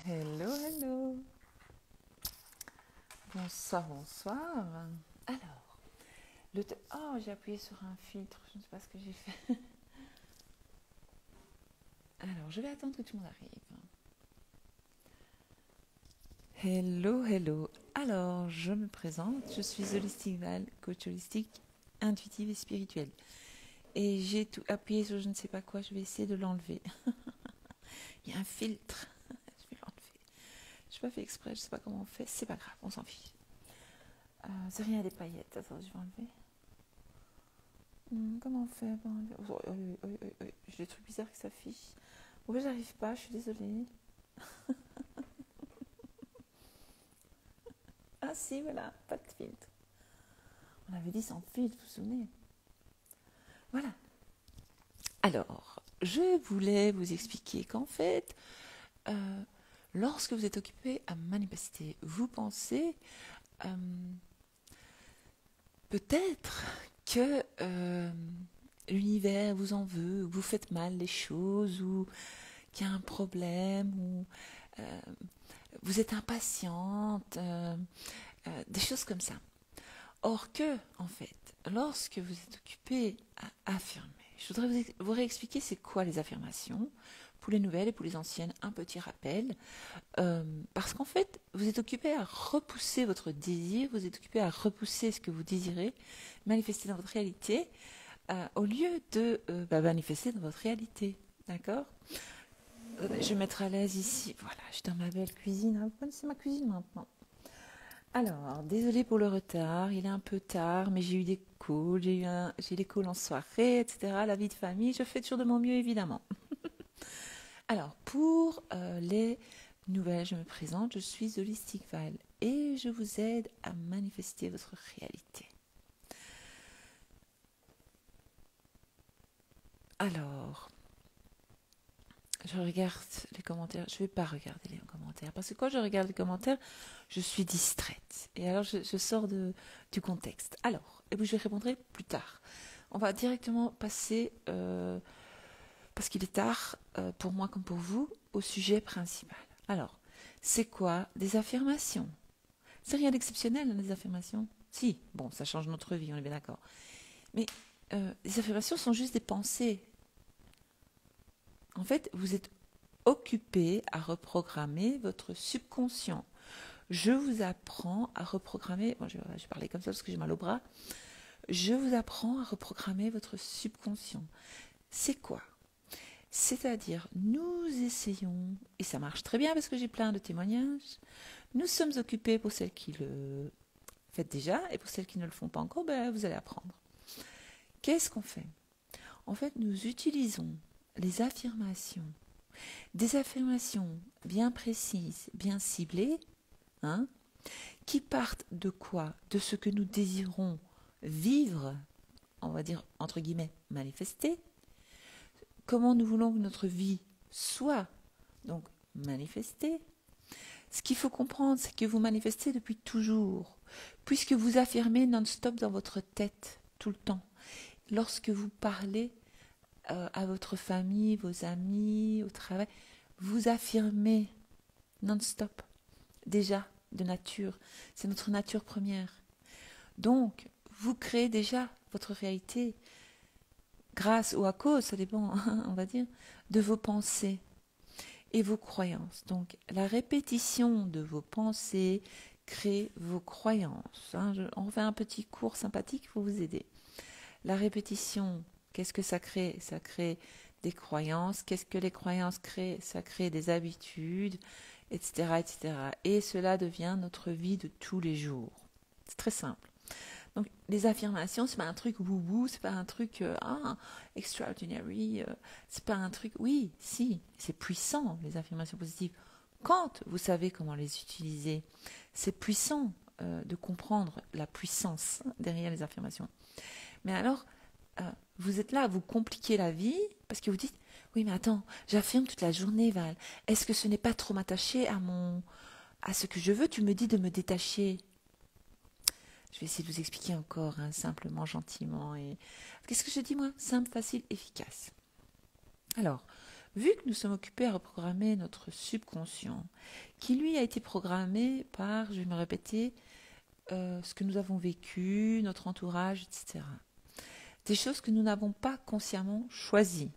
Hello, hello. Bonsoir, bonsoir. Alors, oh, j'ai appuyé sur un filtre, je ne sais pas ce que j'ai fait. Alors, je vais attendre que tout le monde arrive. Hello, hello. Alors, je me présente, je suis Holistic Val, coach holistique, intuitive et spirituelle. Et j'ai tout appuyé sur je ne sais pas quoi, je vais essayer de l'enlever. Il y a un filtre, je vais l'enlever. Je n'ai pas fait exprès, je ne sais pas comment on fait, c'est pas grave, on s'en fiche. C'est rien des paillettes, attends, je vais enlever. Comment on fait pour enlever... J'ai des trucs bizarres qui s'affichent. Oui, j'arrive pas, je suis désolée. Ah si, voilà, pas de filtre. On avait dit sans filtre, vous vous souvenez? Voilà. Alors, je voulais vous expliquer qu'en fait, euh, lorsque vous êtes occupé à manifester, vous pensez peut-être que l'univers vous en veut, ou que vous faites mal les choses, ou qu'il y a un problème, ou euh, vous êtes impatiente, des choses comme ça. Or que, en fait, lorsque vous êtes occupé à affirmer, je voudrais vous réexpliquer c'est quoi les affirmations, pour les nouvelles et pour les anciennes, un petit rappel, parce qu'en fait, vous êtes occupé à repousser votre désir, vous êtes occupé à repousser ce que vous désirez, manifester dans votre réalité, au lieu de manifester dans votre réalité. D'accord? Je vais mettre à l'aise ici. Voilà, je suis dans ma belle cuisine. Vous connaissez ma cuisine maintenant. Alors, désolée pour le retard, il est un peu tard, mais j'ai eu des calls, j'ai des calls en soirée, etc. La vie de famille, je fais toujours de mon mieux, évidemment. Alors, pour les nouvelles, je me présente, je suis Holistic Val et je vous aide à manifester votre réalité. Alors, je regarde les commentaires. Je ne vais pas regarder les commentaires parce que quand je regarde les commentaires, je suis distraite. Et alors, je sors du contexte. Alors, et puis je répondrai plus tard. On va directement passer, parce qu'il est tard, pour moi comme pour vous, au sujet principal. Alors, c'est quoi des affirmations? C'est rien d'exceptionnel, les affirmations. Si, bon, ça change notre vie, on est bien d'accord. Mais les affirmations sont juste des pensées. En fait, vous êtes occupé à reprogrammer votre subconscient. Je vous apprends à reprogrammer, moi je vais parler comme ça parce que j'ai mal au bras, je vous apprends à reprogrammer votre subconscient. C'est quoi? C'est-à-dire, nous essayons, et ça marche très bien parce que j'ai plein de témoignages, nous sommes occupés pour celles qui le font déjà, et pour celles qui ne le font pas encore, ben, vous allez apprendre. Qu'est-ce qu'on fait? En fait, nous utilisons les affirmations, des affirmations bien précises, bien ciblées, hein, qui partent de quoi? De ce que nous désirons vivre, on va dire entre guillemets manifester, comment nous voulons que notre vie soit, donc manifestée. Ce qu'il faut comprendre, c'est que vous manifestez depuis toujours, puisque vous affirmez non-stop dans votre tête, tout le temps. Lorsque vous parlez à votre famille, vos amis, au travail, vous affirmez non-stop, déjà, de nature. C'est notre nature première. Donc, vous créez déjà votre réalité grâce ou à cause, ça dépend, on va dire, de vos pensées et vos croyances. Donc, la répétition de vos pensées crée vos croyances. On fait un petit cours sympathique pour vous aider. La répétition, qu'est-ce que ça crée? Ça crée des croyances. Qu'est-ce que les croyances créent? Ça crée des habitudes, etc., etc. Et cela devient notre vie de tous les jours. C'est très simple. Donc, les affirmations, c'est pas un truc wou-wou, c'est pas un truc extraordinary, c'est pas un truc. Oui, si, c'est puissant, les affirmations positives. Quand vous savez comment les utiliser, c'est puissant de comprendre la puissance derrière les affirmations. Mais alors, vous êtes là, vous compliquez la vie parce que vous dites oui, mais attends, j'affirme toute la journée, Val. Est-ce que ce n'est pas trop m'attacher à ce que je veux? Tu me dis de me détacher. Je vais essayer de vous expliquer encore, hein, simplement, gentiment. Et qu'est-ce que je dis moi? Simple, facile, efficace. Alors, vu que nous sommes occupés à reprogrammer notre subconscient, qui lui a été programmé par, je vais me répéter, ce que nous avons vécu, notre entourage, etc. Des choses que nous n'avons pas consciemment choisies.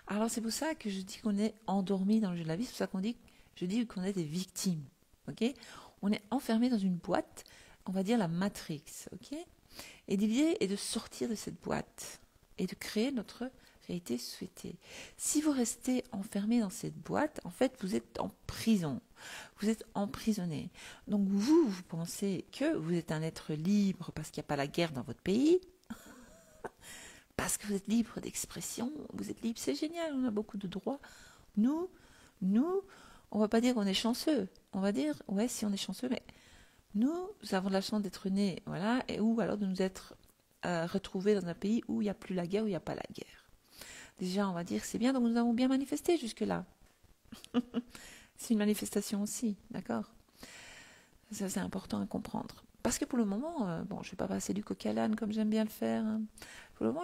Alors c'est pour ça que je dis qu'on est endormi dans le jeu de la vie, c'est pour ça je dis qu'on est des victimes. Okay, on est enfermé dans une boîte, on va dire la Matrix. Okay, et l'idée est de sortir de cette boîte et de créer notre réalité souhaitée. Si vous restez enfermé dans cette boîte, en fait, vous êtes en prison. Vous êtes emprisonné. Donc vous pensez que vous êtes un être libre parce qu'il n'y a pas la guerre dans votre pays, parce que vous êtes libre d'expression, vous êtes libre, c'est génial, on a beaucoup de droits. Nous, on ne va pas dire qu'on est chanceux. On va dire, ouais, si on est chanceux, mais nous avons la chance d'être nés, voilà, ou alors de nous être retrouvés dans un pays où il n'y a plus la guerre, où il n'y a pas la guerre. Déjà, on va dire que c'est bien, donc nous avons bien manifesté jusque-là. C'est une manifestation aussi, d'accord? Ça, c'est important à comprendre. Parce que pour le moment, bon, je ne vais pas passer du coq à l'âne comme j'aime bien le faire. Hein. Pour le moment,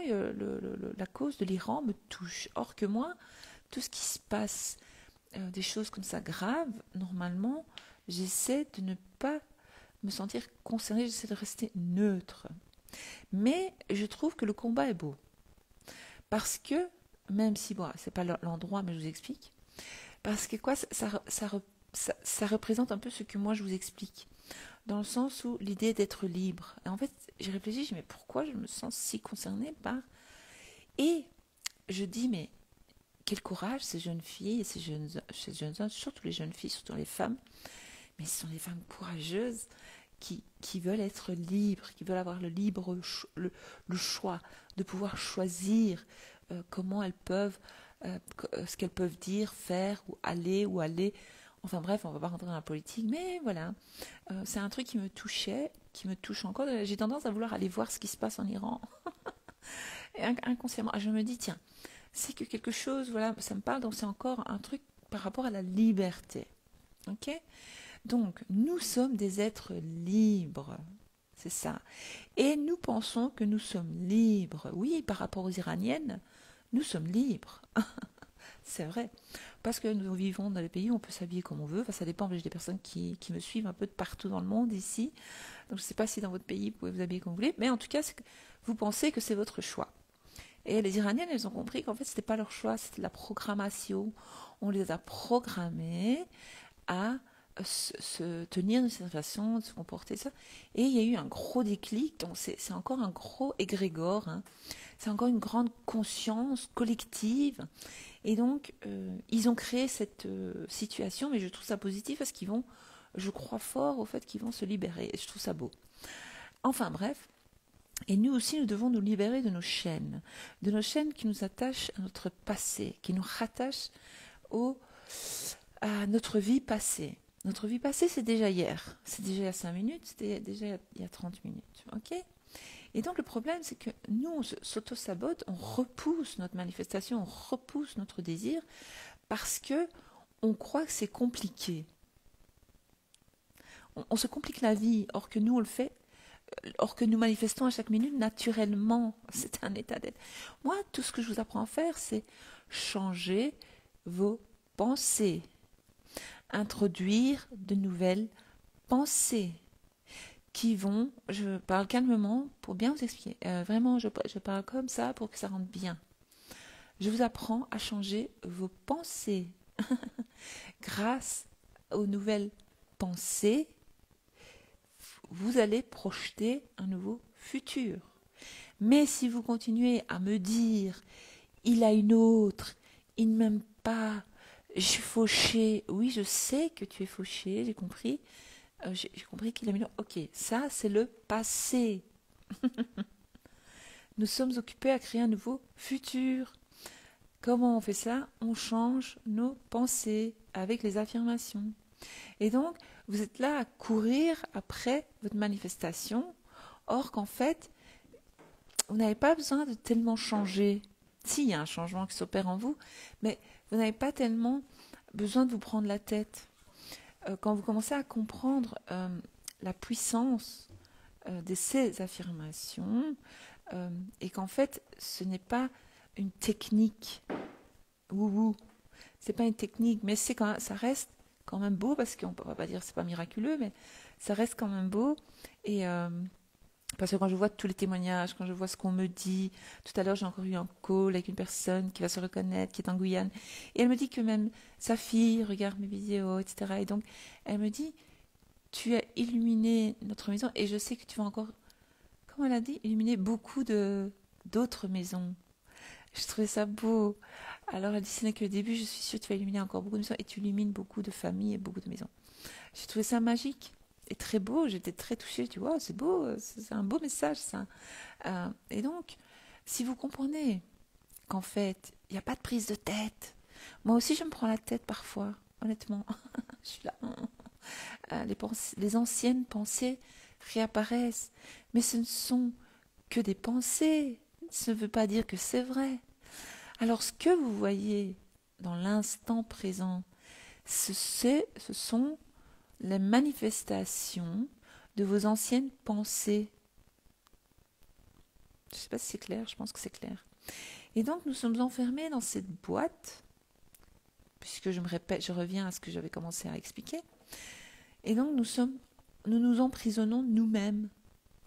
la cause de l'Iran me touche. Or que moi, tout ce qui se passe, des choses comme ça graves, normalement, j'essaie de ne pas me sentir concernée, j'essaie de rester neutre. Mais je trouve que le combat est beau. Parce que, même si, bon, c'est pas l'endroit, mais je vous explique, parce que quoi, ça représente un peu ce que moi je vous explique. Dans le sens où l'idée d'être libre. Et en fait, j'ai réfléchi, je dis, mais pourquoi je me sens si concernée par... Et je dis, mais quel courage ces jeunes filles et ces jeunes hommes, surtout les jeunes filles, surtout les femmes, mais ce sont des femmes courageuses qui veulent être libres, qui veulent avoir le choix de pouvoir choisir comment elles peuvent, ce qu'elles peuvent dire, faire, ou aller. Enfin bref, on ne va pas rentrer dans la politique, mais voilà, c'est un truc qui me touchait, qui me touche encore. J'ai tendance à vouloir aller voir ce qui se passe en Iran. Et inconsciemment, je me dis, tiens, c'est que quelque chose, voilà, ça me parle, donc c'est encore un truc par rapport à la liberté. Ok ? Donc, nous sommes des êtres libres, c'est ça. Et nous pensons que nous sommes libres. Oui, par rapport aux Iraniennes, nous sommes libres. C'est vrai. Parce que nous vivons dans des pays où on peut s'habiller comme on veut. Enfin, ça dépend, j'ai des personnes qui me suivent un peu de partout dans le monde ici. Donc, je ne sais pas si dans votre pays, vous pouvez vous habiller comme vous voulez. Mais en tout cas, vous pensez que c'est votre choix. Et les Iraniennes, elles ont compris qu'en fait, ce n'était pas leur choix, c'était la programmation. On les a programmées à se tenir d'une certaine façon, de se comporter, ça. Et il y a eu un gros déclic, donc c'est encore un gros égrégore, hein. C'est encore une grande conscience collective. Et donc, ils ont créé cette situation, mais je trouve ça positif parce qu'ils vont, je crois fort au fait qu'ils vont se libérer. Et je trouve ça beau. Enfin bref, et nous aussi, nous devons nous libérer de nos chaînes qui nous attachent à notre passé, qui nous rattachent à notre vie passée. Notre vie passée, c'est déjà hier. C'est déjà il y a 5 minutes, c'était déjà il y a 30 minutes. Ok ? Et donc le problème, c'est que nous, on s'auto-sabote, on repousse notre manifestation, on repousse notre désir, parce que on croit que c'est compliqué. On se complique la vie, or que nous, on le fait, or que nous manifestons à chaque minute naturellement. C'est un état d'être. Moi, tout ce que je vous apprends à faire, c'est changer vos pensées. Introduire de nouvelles pensées qui vont, je parle calmement pour bien vous expliquer, vraiment je parle comme ça pour que ça rentre bien. Je vous apprends à changer vos pensées. Grâce aux nouvelles pensées, vous allez projeter un nouveau futur. Mais si vous continuez à me dire, il a une autre, il ne m'aime pas, je suis fauché. Oui, je sais que tu es fauché, j'ai compris. J'ai compris qu'il a mis... Ok, ça, c'est le passé. Nous sommes occupés à créer un nouveau futur. Comment on fait ça? On change nos pensées avec les affirmations. Et donc, vous êtes là à courir après votre manifestation, or qu'en fait, vous n'avez pas besoin de tellement changer. Si, il y a un changement qui s'opère en vous, mais vous n'avez pas tellement besoin de vous prendre la tête. Quand vous commencez à comprendre la puissance de ces affirmations, et qu'en fait, ce n'est pas une technique, c'est pas une technique, mais c'est quand même, ça reste quand même beau, parce qu'on va pas dire que c'est pas miraculeux, mais ça reste quand même beau. Et parce que quand je vois tous les témoignages, quand je vois ce qu'on me dit, tout à l'heure j'ai encore eu un call avec une personne qui va se reconnaître, qui est en Guyane, et elle me dit que même sa fille regarde mes vidéos, etc. Et donc elle me dit, tu as illuminé notre maison, et je sais que tu vas encore, comment elle a dit, illuminer beaucoup de d'autres maisons. Je trouvais ça beau. Alors elle dit, ce n'est que le début, je suis sûre que tu vas illuminer encore beaucoup de maisons, et tu illumines beaucoup de familles et beaucoup de maisons. J'ai trouvé ça magique et très beau. J'étais très touchée. Tu vois, c'est beau, c'est un beau message, ça. Et donc, si vous comprenez qu'en fait, il n'y a pas de prise de tête. Moi aussi, je me prends la tête parfois, honnêtement. Je suis là. Les anciennes pensées réapparaissent. Mais ce ne sont que des pensées. Ça ne veut pas dire que c'est vrai. Alors, ce que vous voyez dans l'instant présent, ce sont les manifestations de vos anciennes pensées. Je ne sais pas si c'est clair, je pense que c'est clair. Et donc nous sommes enfermés dans cette boîte, puisque je me répète, je reviens à ce que j'avais commencé à expliquer. Et donc nous nous emprisonnons nous-mêmes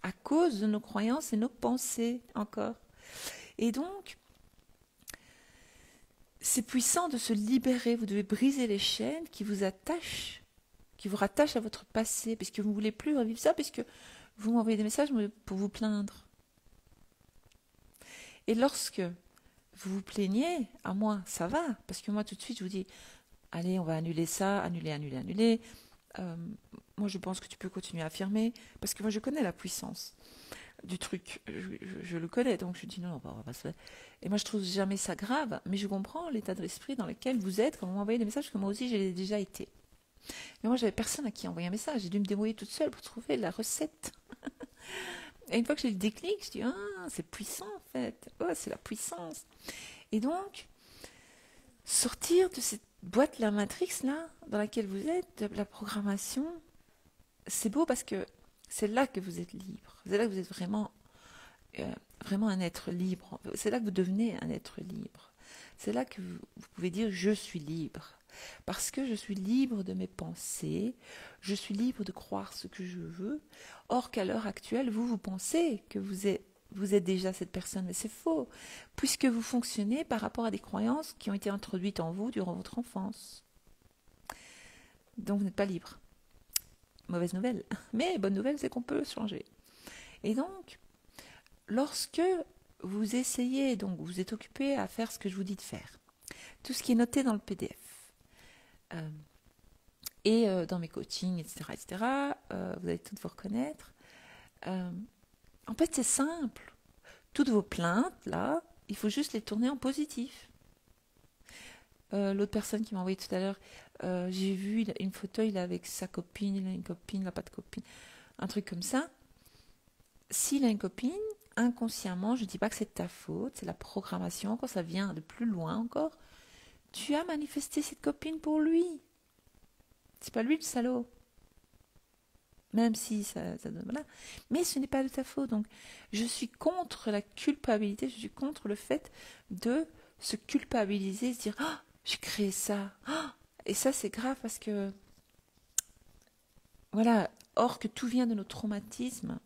à cause de nos croyances et nos pensées encore. Et donc c'est puissant de se libérer. Vous devez briser les chaînes qui vous attachent, qui vous rattachent à votre passé, puisque vous ne voulez plus revivre ça, puisque vous m'envoyez des messages pour vous plaindre. Et lorsque vous vous plaignez, à moi, ça va, parce que moi, tout de suite, je vous dis, allez, on va annuler ça, annuler. Moi, je pense que tu peux continuer à affirmer, parce que moi, je connais la puissance du truc. Je le connais, donc je dis, non, on va pas se faire. Et moi, je trouve jamais ça grave, mais je comprends l'état de l'esprit dans lequel vous êtes quand vous m'envoyez des messages, que moi aussi, j'ai déjà été. Mais moi, j'avais personne à qui envoyer un message. J'ai dû me débrouiller toute seule pour trouver la recette. Et une fois que j'ai le déclic, je dis, ah, c'est puissant en fait. Oh, c'est la puissance. Et donc, sortir de cette boîte, la Matrix, là, dans laquelle vous êtes, de la programmation, c'est beau parce que c'est là que vous êtes libre. C'est là que vous êtes vraiment un être libre. C'est là que vous devenez un être libre. C'est là que vous pouvez dire, je suis libre. Parce que je suis libre de mes pensées, je suis libre de croire ce que je veux. Or qu'à l'heure actuelle, vous pensez que vous êtes déjà cette personne, mais c'est faux, puisque vous fonctionnez par rapport à des croyances qui ont été introduites en vous durant votre enfance. Donc vous n'êtes pas libre. Mauvaise nouvelle. Mais bonne nouvelle, c'est qu'on peut changer. Et donc, lorsque vous essayez, donc vous êtes occupé à faire ce que je vous dis de faire, tout ce qui est noté dans le PDF, et dans mes coachings, etc., vous allez toutes vous reconnaître. En fait, c'est simple. Toutes vos plaintes, là, il faut juste les tourner en positif. L'autre personne qui m'a envoyé tout à l'heure, j'ai vu une photo, il est avec sa copine, il a une copine, il n'a pas de copine, un truc comme ça. S'il a une copine, inconsciemment, je ne dis pas que c'est de ta faute, c'est la programmation, quand ça vient de plus loin encore, tu as manifesté cette copine pour lui. C'est pas lui le salaud. Même si ça donne... Voilà. Mais ce n'est pas de ta faute. Donc, je suis contre la culpabilité, je suis contre le fait de se culpabiliser, se dire « Oh, j'ai créé ça. Oh !» Et ça, c'est grave parce que... Voilà. Or que tout vient de nos traumatismes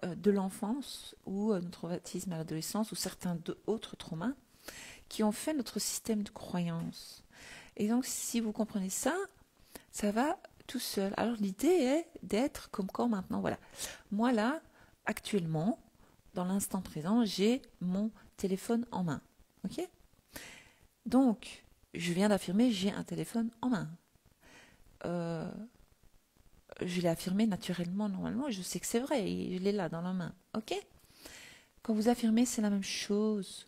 de l'enfance ou nos traumatismes à l'adolescence ou certains autres traumas qui ont fait notre système de croyance. Et donc, si vous comprenez ça, ça va tout seul. Alors l'idée est d'être comme quand maintenant, voilà. Moi là, actuellement, dans l'instant présent, j'ai mon téléphone en main. Ok ? Donc, je viens d'affirmer, j'ai un téléphone en main. Je l'ai affirmé naturellement, normalement, et je sais que c'est vrai, il est là dans la main. Ok ? Quand vous affirmez, c'est la même chose.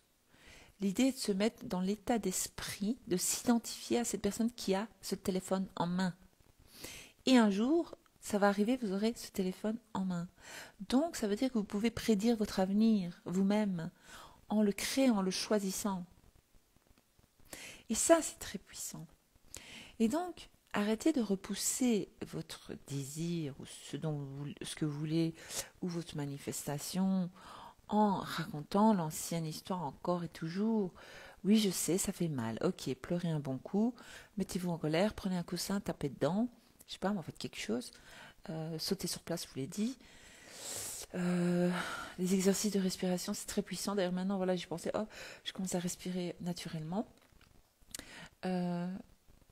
L'idée est de se mettre dans l'état d'esprit, de s'identifier à cette personne qui a ce téléphone en main. Et un jour, ça va arriver, vous aurez ce téléphone en main. Donc, ça veut dire que vous pouvez prédire votre avenir vous-même, en le créant, en le choisissant. Et ça, c'est très puissant. Et donc, arrêtez de repousser votre désir, ou ce que vous voulez, ou votre manifestation, en racontant l'ancienne histoire encore et toujours. Oui, je sais, ça fait mal. Ok, pleurez un bon coup, mettez-vous en colère, prenez un coussin, tapez dedans. Je sais pas, mais en faites quelque chose. Sautez sur place, je vous l'ai dit. Euh, les exercices de respiration, c'est très puissant. D'ailleurs, maintenant, voilà, j'y pensais, oh, je commence à respirer naturellement. Euh,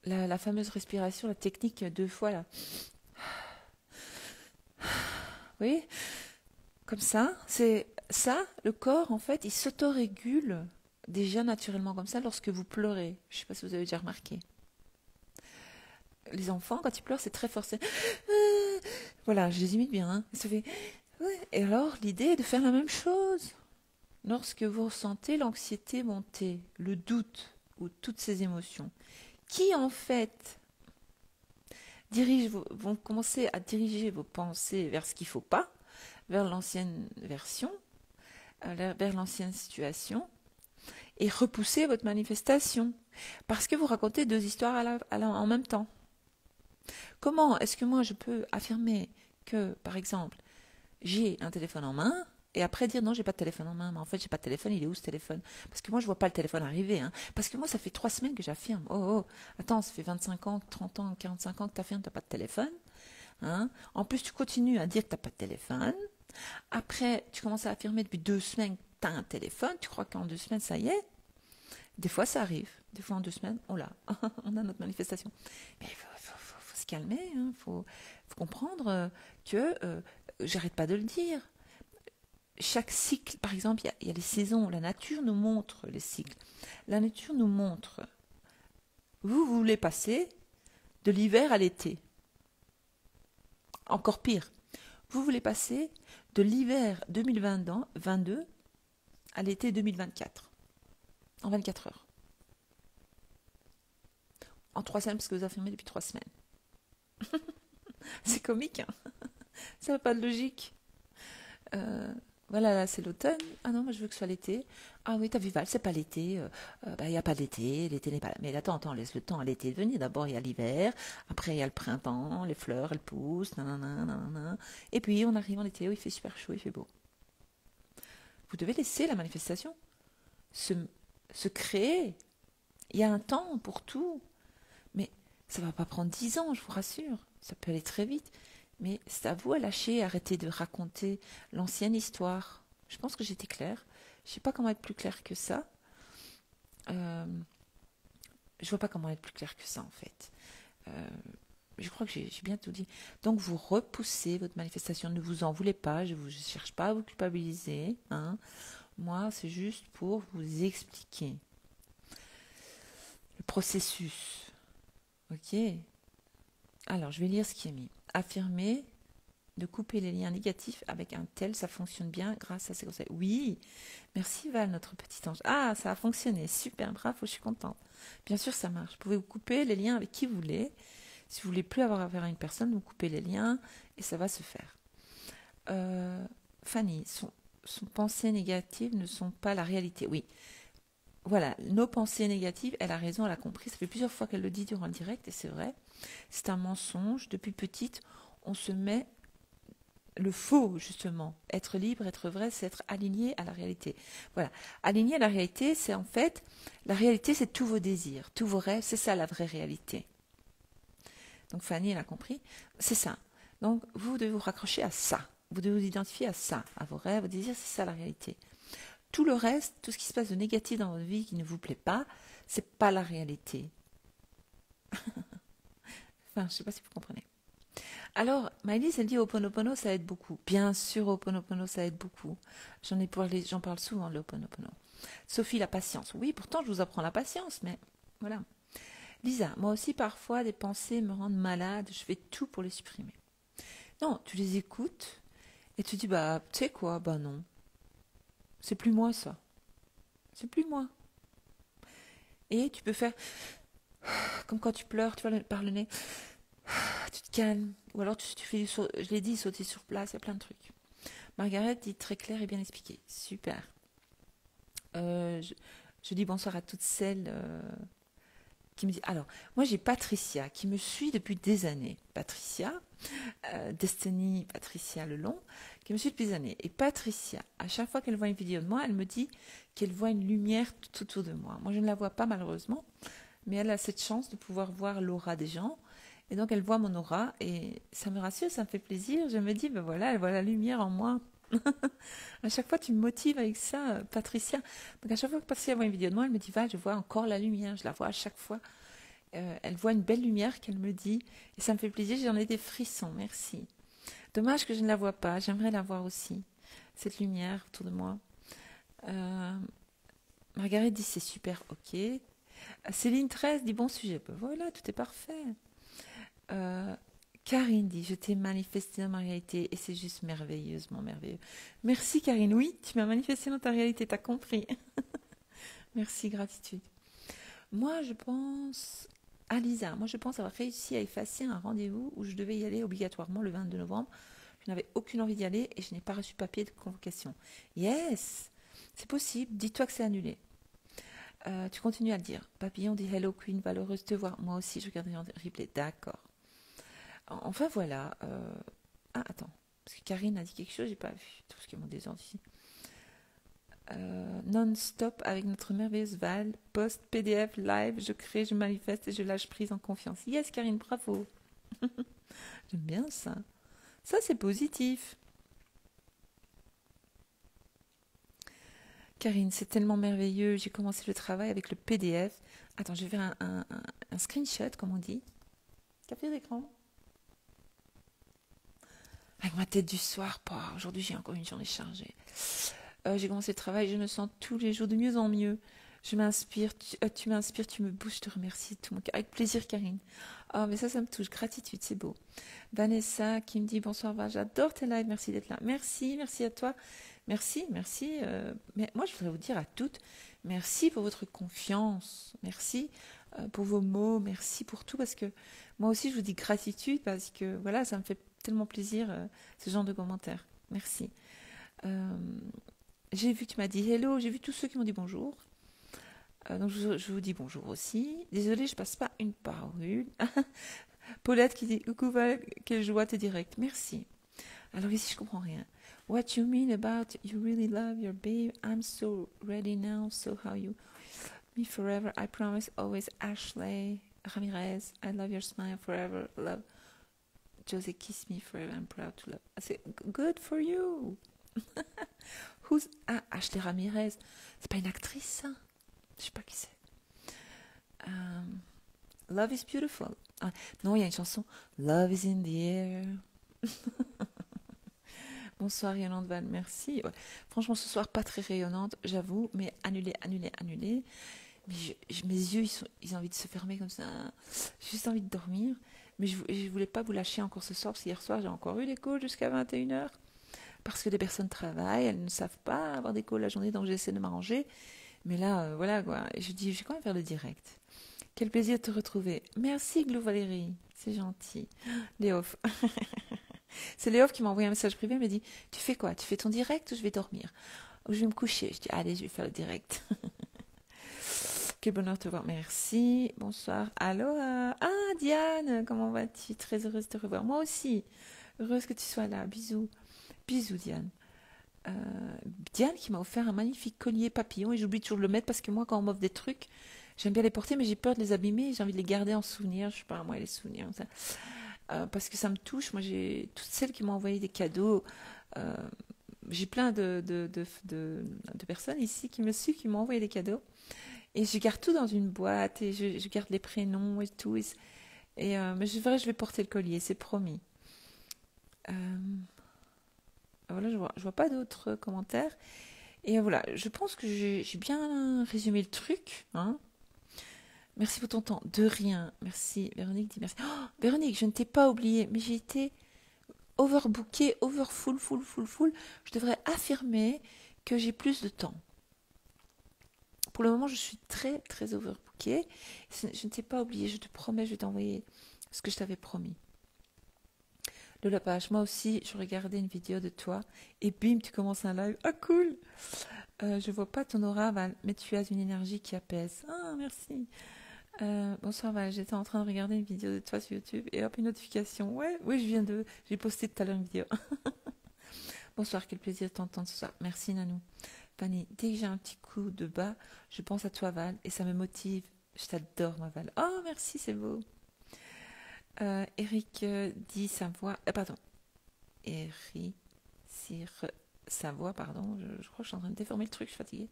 la fameuse respiration, la technique 2 fois, là. Oui, comme ça, c'est ça, le corps, en fait, il s'autorégule déjà naturellement comme ça lorsque vous pleurez. Je ne sais pas si vous avez déjà remarqué. Les enfants, quand ils pleurent, c'est très forcé. Voilà, je les imite bien. Hein. Ça fait... Ouais. Et alors, l'idée est de faire la même chose. Lorsque vous ressentez l'anxiété monter, le doute ou toutes ces émotions, qui en fait vont commencer à diriger vos pensées vers ce qu'il ne faut pas, vers l'ancienne version, vers l'ancienne situation, et repousser votre manifestation. Parce que vous racontez 2 histoires en même temps. Comment est-ce que moi je peux affirmer que, par exemple, j'ai un téléphone en main et après dire non, j'ai pas de téléphone en main, mais en fait j'ai pas de téléphone, il est où ce téléphone? Parce que moi je vois pas le téléphone arriver, hein. Parce que moi ça fait 3 semaines que j'affirme. Oh, attends, ça fait 25 ans, 30 ans, 45 ans que tu affirmes que tu n'as pas de téléphone. Hein. En plus tu continues à dire que tu n'as pas de téléphone. Après tu commences à affirmer depuis 2 semaines que tu as un téléphone, tu crois qu'en 2 semaines ça y est. Des fois ça arrive, des fois en 2 semaines, on l'a, on a notre manifestation. Mais il faut se calmer, il faut comprendre que j'arrête pas de le dire. Chaque cycle, par exemple, il y a les saisons, la nature nous montre les cycles. La nature nous montre, vous voulez passer de l'hiver à l'été. Encore pire, vous voulez passer de l'hiver 2022 à l'été 2024, en 24 heures. En 3 semaines, parce que vous affirmez depuis 3 semaines. C'est comique, hein. Ça n'a pas de logique. Voilà, là, c'est l'automne. Ah non, moi, je veux que ce soit l'été. Ah oui, t'as vu, Val, c'est pas l'été. Il n'y a pas d'été. L'été n'est pas là. Mais attends, laisse le temps à l'été de venir. D'abord, il y a l'hiver. Après, il y a le printemps. Les fleurs, elles poussent. Nanana, nanana. Et puis, on arrive en été où il fait super chaud, il fait beau. Vous devez laisser la manifestation se, se créer. Il y a un temps pour tout. Mais ça ne va pas prendre 10 ans, je vous rassure. Ça peut aller très vite. Mais c'est à vous à lâcher, arrêter de raconter l'ancienne histoire. Je pense que j'étais claire. Je ne sais pas comment être plus claire que ça. Euh, je vois pas comment être plus claire que ça en fait. Je crois que j'ai bien tout dit. Donc vous repoussez votre manifestation, ne vous en voulez pas, je ne cherche pas à vous culpabiliser. Hein. Moi, c'est juste pour vous expliquer le processus. Ok. Alors, je vais lire ce qui est mis. Affirmer de couper les liens négatifs avec un tel, ça fonctionne bien grâce à ces conseils. Oui, merci Val, notre petit ange. Ah, ça a fonctionné, super, bravo, je suis contente. Bien sûr, ça marche. Vous pouvez vous couper les liens avec qui vous voulez. Si vous voulez plus avoir affaire à une personne, vous coupez les liens et ça va se faire. Fanny, son pensées négatives ne sont pas la réalité. Oui, voilà, nos pensées négatives, elle a raison, elle a compris. Ça fait plusieurs fois qu'elle le dit durant le direct et c'est vrai. C'est un mensonge. Depuis petite, on se met le faux, justement. Être libre, être vrai, c'est être aligné à la réalité. Voilà. Aligné à la réalité, c'est en fait, la réalité, c'est tous vos désirs, tous vos rêves, c'est ça la vraie réalité. Donc Fanny, elle a compris. C'est ça. Donc vous devez vous raccrocher à ça. Vous devez vous identifier à ça, à vos rêves, vos désirs, c'est ça la réalité. Tout le reste, tout ce qui se passe de négatif dans votre vie qui ne vous plaît pas, c'est pas la réalité. Enfin, je ne sais pas si vous comprenez. Alors, Maëlys, elle dit Ho'oponopono, ça aide beaucoup. Bien sûr, Ho'oponopono, ça aide beaucoup. J'en parle souvent de l'Ho'oponopono. Sophie, la patience. Oui, pourtant, je vous apprends la patience, mais voilà. Lisa, moi aussi, parfois, des pensées me rendent malade. Je fais tout pour les supprimer. Non, tu les écoutes et tu dis, bah, tu sais quoi, bah non. C'est plus moi, ça. C'est plus moi. Et tu peux faire comme quand tu pleures, tu vois, par le nez. Tu te calmes. Ou alors tu fais, je l'ai dit, sauter sur place, il y a plein de trucs. Margaret dit très clair et bien expliqué. Super. Je dis bonsoir à toutes celles qui me dit, alors, moi j'ai Patricia qui me suit depuis des années. Patricia, Destiny Patricia Lelon, qui me suit depuis des années. Et Patricia, à chaque fois qu'elle voit une vidéo de moi, elle me dit qu'elle voit une lumière tout autour de moi. Moi je ne la vois pas malheureusement, mais elle a cette chance de pouvoir voir l'aura des gens. Et donc elle voit mon aura et ça me rassure, ça me fait plaisir. Je me dis, ben voilà, elle voit la lumière en moi. À chaque fois, tu me motives avec ça, Patricia. Donc à chaque fois que Patricia voit une vidéo de moi, elle me dit, va, je vois encore la lumière. Je la vois à chaque fois. Elle voit une belle lumière qu'elle me dit. Et ça me fait plaisir, j'en ai des frissons, merci. Dommage que je ne la vois pas, j'aimerais la voir aussi, cette lumière autour de moi. Marguerite dit, c'est super, ok. Céline 13 dit, bon sujet. Ben voilà, tout est parfait. Karine dit, je t'ai manifesté dans ma réalité et c'est juste merveilleusement merveilleux. Merci Karine, oui, tu m'as manifesté dans ta réalité, t'as compris. Merci, gratitude. Moi, je pense moi, je pense avoir réussi à effacer un rendez-vous où je devais y aller obligatoirement le 22 novembre. Je n'avais aucune envie d'y aller et je n'ai pas reçu papier de convocation. Yes, c'est possible, dis-toi que c'est annulé. Tu continues à le dire. Papillon dit, hello Queen, valeureuse de te voir. Moi aussi, je regarde en replay. D'accord. Enfin voilà. Ah, attends. Parce que Karine a dit quelque chose, j'ai pas vu. Tout ce qui est mon désordre ici. Non-stop avec notre merveilleuse Val. Post, PDF, live, je crée, je manifeste et je lâche prise en confiance. Yes, Karine, bravo. J'aime bien ça. Ça, c'est positif. Karine, c'est tellement merveilleux. J'ai commencé le travail avec le PDF. Attends, je vais faire un screenshot, comme on dit. Capture d'écran. Avec ma tête du soir, aujourd'hui j'ai encore une journée chargée. J'ai commencé le travail, je me sens tous les jours de mieux en mieux. Je m'inspire, tu m'inspires, tu me bouges, je te remercie de tout mon cœur. Avec plaisir, Karine. Oh, mais ça me touche. Gratitude, c'est beau. Vanessa qui me dit bonsoir, Val, j'adore tes lives, merci d'être là. Merci à toi. Merci. Mais moi, je voudrais vous dire à toutes, merci pour votre confiance. Merci pour vos mots. Merci pour tout, parce que moi aussi, je vous dis gratitude, parce que voilà, ça me fait tellement plaisir, ce genre de commentaires. Merci. J'ai vu que tu m'as dit hello, j'ai vu tous ceux qui m'ont dit bonjour. Donc je vous dis bonjour aussi. Désolée, je passe pas une parole. Paulette qui dit coucou Val, quelle joie tes directs. Merci. Alors ici je comprends rien. What you mean about you really love your babe? I'm so ready now. So how you me forever? I promise always. Ashley Ramirez. I love your smile forever. Love. Jose, kiss me forever. I'm proud to love. I say good for you. Who's Ashley Ramirez? C'est pas une actrice ça? Je sais pas qui c'est. Love is beautiful. Non, il y a une chanson. Love is in the air. Bonsoir Yolande Val, merci. Ouais. Franchement, ce soir, pas très rayonnante, j'avoue, mais annulé. Mais mes yeux, ils ont envie de se fermer comme ça. J'ai juste envie de dormir. Mais je voulais pas vous lâcher encore ce soir, parce qu'hier soir, j'ai encore eu les calls jusqu'à 21h. Parce que des personnes travaillent, elles ne savent pas avoir des calls la journée, donc j'essaie de m'arranger. Mais là, voilà quoi. Et je dis, je vais quand même faire le direct. Quel plaisir de te retrouver. Merci Glou Valérie, c'est gentil. Léof. C'est Léof qui m'a envoyé un message privé, il m'a dit, tu fais quoi? Tu fais ton direct ou je vais dormir? Ou je vais me coucher? Je dis, allez, je vais faire le direct. Quel bonheur de te voir, merci. Bonsoir. Allô, Diane, comment vas-tu? Très heureuse de te revoir. Moi aussi, heureuse que tu sois là. Bisous. Bisous, Diane. Diane qui m'a offert un magnifique collier papillon et j'oublie toujours de le mettre parce que moi quand on m'offre des trucs j'aime bien les porter mais j'ai peur de les abîmer, j'ai envie de les garder en souvenir, je sais pas moi les souvenirs parce que ça me touche. Moi j'ai toutes celles qui m'ont envoyé des cadeaux, j'ai plein de personnes ici qui me suivent, qui m'ont envoyé des cadeaux et je garde tout dans une boîte et je garde les prénoms et tout mais je vais porter le collier, c'est promis. Voilà, je vois pas d'autres commentaires. Et voilà, je pense que j'ai bien résumé le truc. Hein. Merci pour ton temps. De rien. Merci. Véronique dit merci. Oh, Véronique, je ne t'ai pas oublié, mais j'ai été overbookée, full. Je devrais affirmer que j'ai plus de temps. Pour le moment, je suis très, très overbookée. Je ne t'ai pas oublié, je te promets, je vais t'envoyer ce que je t'avais promis. Le lapage, moi aussi, je regardais une vidéo de toi et bim, tu commences un live. Ah, cool! Je vois pas ton aura, Val, mais tu as une énergie qui apaise. Ah, merci. Bonsoir Val, j'étais en train de regarder une vidéo de toi sur YouTube et hop, une notification. Ouais, oui, j'ai posté tout à l'heure une vidéo. Bonsoir, quel plaisir de t'entendre ce soir. Merci Nanou. Fanny, dès que j'ai un petit coup de bas, je pense à toi Val et ça me motive. Je t'adore ma Val. Oh, merci, c'est beau. Eric dit sa voix. Pardon. Eric sa voix, pardon. Je crois que je suis en train de déformer le truc, je suis fatiguée.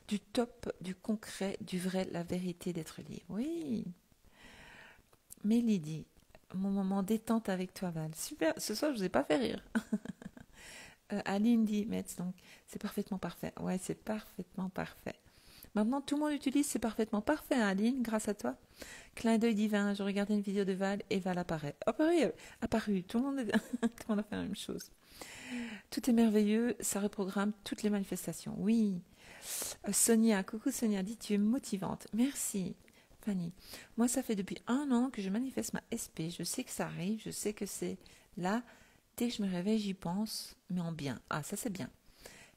Du top, du concret, du vrai, la vérité d'être libre. Oui. Mélie dit, mon moment détente avec toi Val. Super, ce soir je vous ai pas fait rire. Aline dit, Metz, donc c'est parfaitement parfait. Ouais, c'est parfaitement parfait. Maintenant, tout le monde utilise c'est parfaitement parfait, hein, Aline, grâce à toi. Clin d'œil divin, je regardais une vidéo de Val et Val apparaît. Apparu, tout le monde, tout le monde a fait la même chose. Tout est merveilleux, ça reprogramme toutes les manifestations. Oui. Sonia, coucou Sonia, dit, tu es motivante. Merci. Fanny, moi ça fait depuis 1 an que je manifeste ma SP. Je sais que ça arrive, je sais que c'est là. Dès que je me réveille, j'y pense, mais en bien. Ah, ça c'est bien.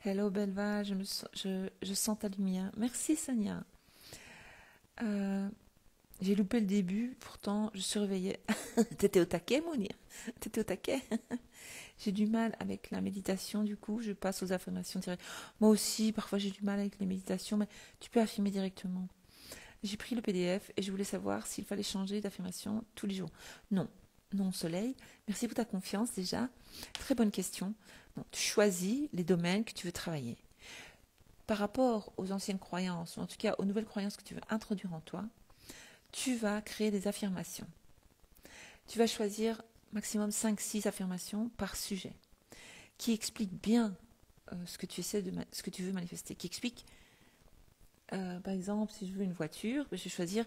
Hello Belva, je sens ta lumière. Merci Sonia. J'ai loupé le début, pourtant je surveillais. T'étais au taquet, Mounir. T'étais au taquet. J'ai du mal avec la méditation, du coup, je passe aux affirmations directes. Moi aussi, parfois j'ai du mal avec les méditations, mais tu peux affirmer directement. J'ai pris le PDF et je voulais savoir s'il fallait changer d'affirmation tous les jours. Non, non Soleil, merci pour ta confiance déjà. Très bonne question. Donc, tu choisis les domaines que tu veux travailler. Par rapport aux anciennes croyances, ou en tout cas aux nouvelles croyances que tu veux introduire en toi, tu vas créer des affirmations. Tu vas choisir maximum 5-6 affirmations par sujet, qui expliquent bien ce que tu veux manifester, qui expliquent, par exemple, si je veux une voiture, je vais choisir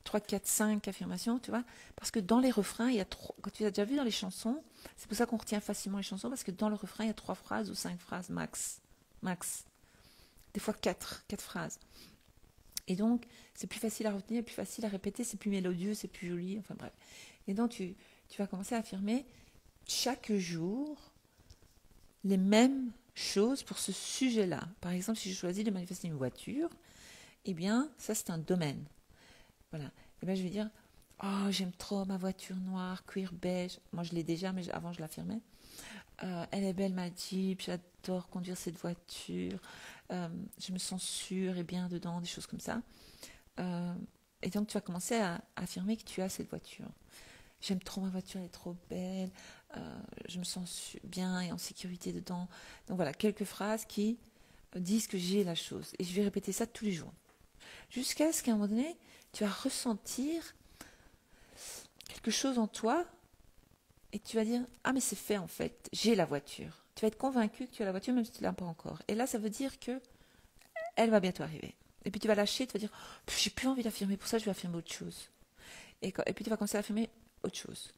3, 4, 5 affirmations, tu vois, parce que dans les refrains, il y a quand tu as déjà vu dans les chansons, c'est pour ça qu'on retient facilement les chansons, parce que dans le refrain, il y a 3 phrases ou 5 phrases max, des fois 4 phrases. Et donc, c'est plus facile à retenir, plus facile à répéter, c'est plus mélodieux, c'est plus joli, enfin bref. Et donc, tu vas commencer à affirmer chaque jour les mêmes choses pour ce sujet-là. Par exemple, si je choisis de manifester une voiture, eh bien, ça c'est un domaine. Voilà. Et bien, je vais dire, oh, j'aime trop ma voiture noire, cuir beige. Moi, je l'ai déjà, mais avant, je l'affirmais. Elle est belle, ma Jeep. J'adore conduire cette voiture. Je me sens sûre et bien dedans, des choses comme ça. Et donc, tu vas commencer à affirmer que tu as cette voiture. J'aime trop ma voiture, elle est trop belle. Je me sens bien et en sécurité dedans. Donc voilà, quelques phrases qui disent que j'ai la chose. Et je vais répéter ça tous les jours. Jusqu'à ce qu'à un moment donné, tu vas ressentir quelque chose en toi et tu vas dire, ah mais c'est fait en fait, j'ai la voiture. Tu vas être convaincu que tu as la voiture même si tu ne l'as pas encore. Et là, ça veut dire que elle va bientôt arriver. Et puis tu vas lâcher, tu vas dire, j'ai plus envie d'affirmer, pour ça je vais affirmer autre chose. Et puis tu vas commencer à affirmer autre chose.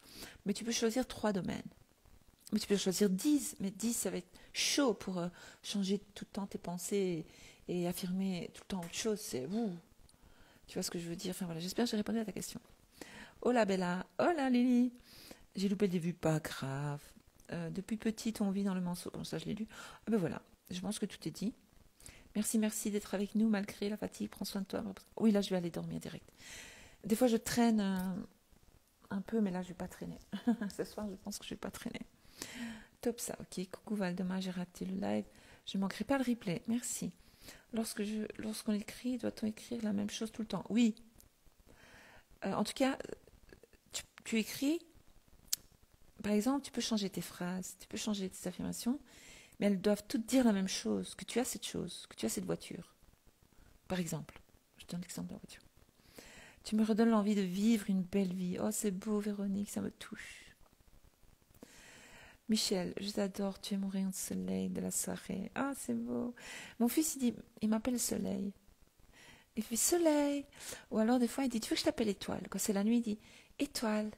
Mais tu peux choisir 3 domaines. Mais tu peux choisir 10, mais 10 ça va être chaud pour changer tout le temps tes pensées et affirmer tout le temps autre chose. C'est ouh. Tu vois ce que je veux dire? Enfin voilà, j'espère que j'ai répondu à ta question. Hola Bella, hola Lily. J'ai loupé le début, pas grave. Depuis petite, on vit dans le mensonge. Bon, ça je l'ai lu. Ah ben voilà, je pense que tout est dit. Merci d'être avec nous malgré la fatigue. Prends soin de toi. Oui, là je vais aller dormir direct. Des fois je traîne un peu, mais là je vais pas traîner. Ce soir, je pense que je vais pas traîner. Top ça, ok. Coucou Val, demain j'ai raté le live. Je ne manquerai pas le replay. Merci. Lorsqu'on écrit, doit-on écrire la même chose tout le temps? Oui. En tout cas, tu écris, par exemple, tu peux changer tes phrases, tu peux changer tes affirmations, mais elles doivent toutes dire la même chose, que tu as cette chose, que tu as cette voiture. Par exemple, je donne l'exemple de la voiture. Tu me redonnes l'envie de vivre une belle vie. Oh, c'est beau, Véronique, ça me touche. Michel, je t'adore, tu es mon rayon de soleil de la soirée. Ah, c'est beau. Mon fils, il m'appelle Soleil. Il fait Soleil. Ou alors, des fois, il dit, tu veux que je t'appelle Étoile? Quand c'est la nuit, il dit Étoile.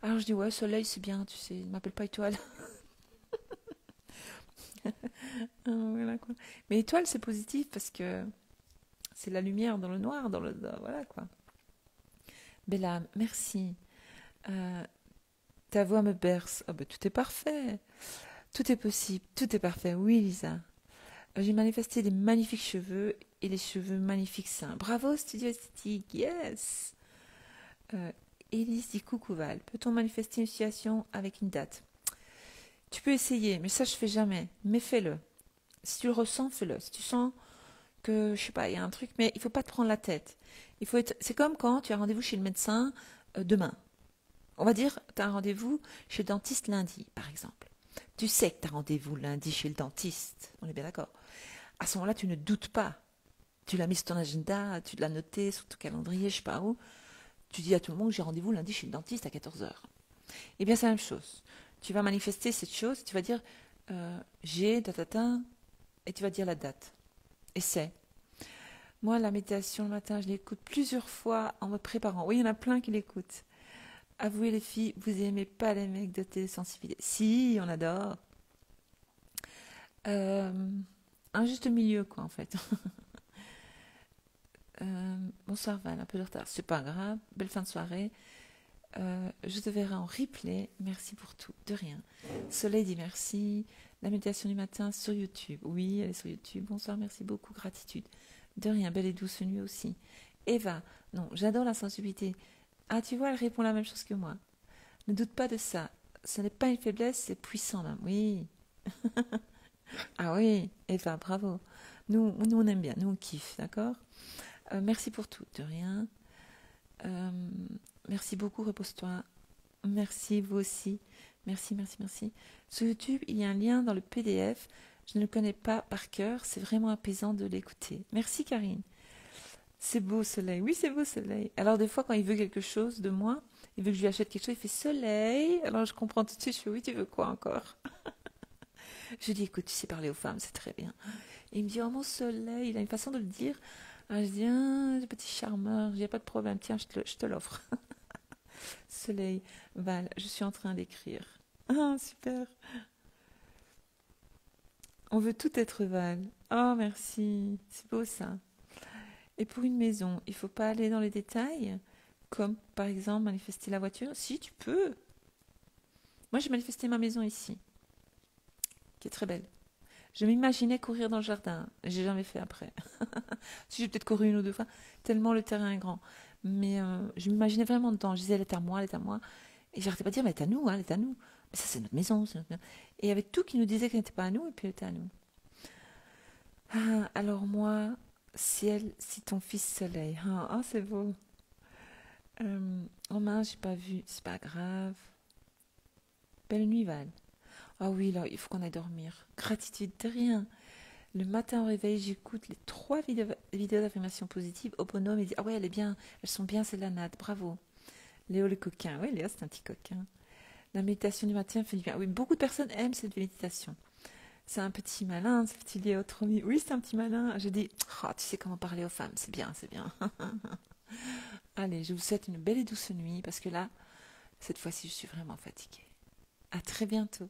Alors, je dis, ouais, Soleil, c'est bien, tu sais, il ne m'appelle pas Étoile. Voilà, quoi. Mais Étoile, c'est positif parce que c'est la lumière dans le noir, voilà, quoi. Bella, merci. Ta voix me berce. Ah, ben, tout est parfait. Tout est possible, tout est parfait. Oui, Lisa. J'ai manifesté des magnifiques cheveux et les cheveux magnifiques sains. Bravo, Studio Esthétique, yes. Élise dit coucou Val, peut-on manifester une situation avec une date? Tu peux essayer, mais ça je fais jamais. Mais fais-le. Si tu le ressens, fais-le. Si tu sens que, je sais pas, il y a un truc, mais il faut pas te prendre la tête. Il faut être. C'est comme quand tu as rendez-vous chez le médecin demain. On va dire, tu as un rendez-vous chez le dentiste lundi, par exemple. Tu sais que tu as rendez-vous lundi chez le dentiste. On est bien d'accord. À ce moment-là, tu ne doutes pas. Tu l'as mis sur ton agenda, tu l'as noté sur ton calendrier, je sais pas où. Tu dis à tout le monde que j'ai rendez-vous lundi chez le dentiste à 14 heures. Eh bien, c'est la même chose. Tu vas manifester cette chose, tu vas dire j'ai tatata, et tu vas dire la date. Et c'est. Moi, la méditation le matin, je l'écoute plusieurs fois en me préparant. Oui, il y en a plein qui l'écoutent. Avouez les filles, vous aimez pas les mecs de télésensibilité. Si, on adore. Un juste milieu, quoi, en fait. Bonsoir Val, un peu de retard. C'est pas grave, belle fin de soirée. Je te verrai en replay. Merci pour tout, de rien. Soleil dit merci. La méditation du matin sur YouTube. Oui, elle est sur YouTube. Bonsoir, merci beaucoup, gratitude. De rien, belle et douce nuit aussi. Eva, non, j'adore la sensibilité. Ah, tu vois, elle répond la même chose que moi. Ne doute pas de ça. Ce n'est pas une faiblesse, c'est puissant même. Oui. Ah oui, Eva, bravo. Nous, on aime bien, nous, on kiffe, d'accord? Merci pour tout, de rien. Merci beaucoup, repose-toi. Merci, vous aussi. Merci, merci, merci. Sur YouTube, il y a un lien dans le PDF. Je ne le connais pas par cœur. C'est vraiment apaisant de l'écouter. Merci, Karine. C'est beau, Soleil. Oui, c'est beau, Soleil. Alors, des fois, quand il veut quelque chose de moi, il veut que je lui achète quelque chose, il fait Soleil. Alors, je comprends tout de suite. Je fais oui, tu veux quoi encore? Je dis, écoute, tu sais parler aux femmes, c'est très bien. Et il me dit, oh mon Soleil, il a une façon de le dire. Ah, je dis, ah, petit charmeur, il n'y a pas de problème, tiens, je te l'offre. Soleil, Val, je suis en train d'écrire. Ah, super. On veut tout être Val. Oh, merci. C'est beau ça. Et pour une maison, il ne faut pas aller dans les détails, comme par exemple manifester la voiture. Si, tu peux. Moi, j'ai manifesté ma maison ici, qui est très belle. Je m'imaginais courir dans le jardin. J'ai jamais fait après. Si j'ai peut-être couru une ou deux fois, tellement le terrain est grand. Mais je m'imaginais vraiment dedans. Je disais, elle est à moi, elle est à moi. Et j'arrêtais pas de dire, mais elle est à nous, hein, elle est à nous. Mais ça, c'est notre maison, c'est notre maison. Et il y avait tout qui nous disait qu'elle n'était pas à nous, et puis elle était à nous. Ah, alors moi, ciel, si ton fils soleil. Ah, oh, c'est beau. Oh mince, j'ai pas vu. C'est pas grave. Belle nuit, Val. Ah oui, là, il faut qu'on aille dormir. Gratitude de rien. Le matin au réveil, j'écoute les 3 vidéos d'affirmation positive. Opono me dit, ah ouais, elle est bien, elles sont bien, c'est la natte, bravo. Léo le coquin, oui, Léo, c'est un petit coquin. La méditation du matin fait du bien. Oui, beaucoup de personnes aiment cette méditation. C'est un petit malin, ce petit Léo trop mignon. Oui, c'est un petit malin. Je dis, oh, tu sais comment parler aux femmes, c'est bien, c'est bien. Allez, je vous souhaite une belle et douce nuit, parce que là, cette fois-ci, je suis vraiment fatiguée. À très bientôt.